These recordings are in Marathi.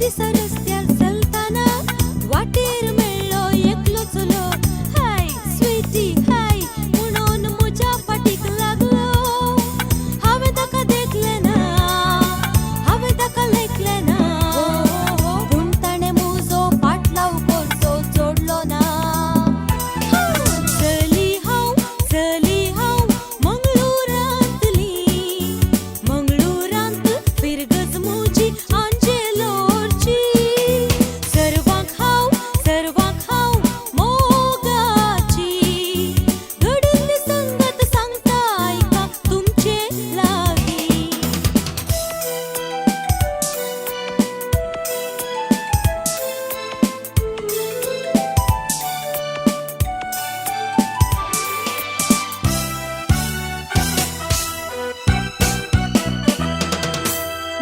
दिसा रस्त्यार चलताना वाटेर मेळ्ळो एकलो चलो. हाय स्वीटी हाय म्हणून म्हज्या फाटीक लागलो. हांवें ताका देखलें ना, हांवें ताका लेखलें ना, पूण ताणें म्हजो फाटलाव करचो सोडलो ना. चली हांव मंगळूरांतली, मंगळूरांत फिरगत म्हजी आंजेलोरची. सर्वांक हांव मोगाची, घडुल्ली संगत सांगता आयका तुमचे लागीं.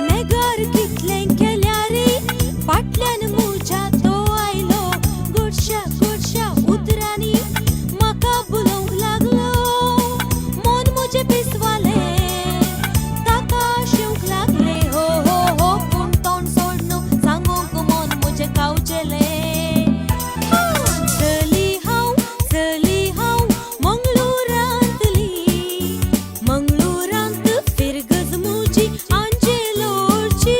नेगार कितलें केल्यारय फाटल्यान म्हज्या तो आयलो. गोडश्या उतरांनी म्हाका बुलोवंक लागलो. मन म्हजें पिसवालें, ताका शिवंक लागलें. हो पूण तोंड सोडून सांगूंक मन म्हजें कावचेलें. चली हांव मंगळूरांतली, मंगळूरांत फिरगत म्हजी आंजेलोरची.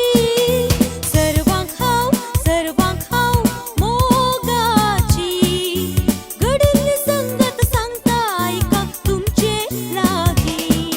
सर्वांक हांव मोगाची, घडुल्ली संगत सांगता आयका तुमचे लागीं.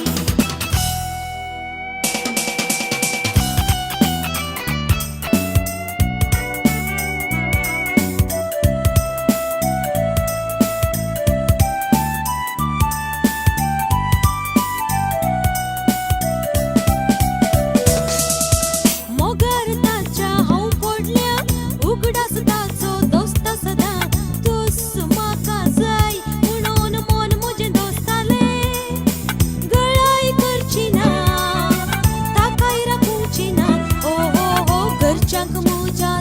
मोगार ताच्या हांव पडल्या, उगडास ताचो दोस्त सदां. दोस्त म्हाका जाय म्हणून मन म्हजें दोस्तालें. गळाय करची ना, ताकाय राखूची ना. घरच्यांक म्हज्या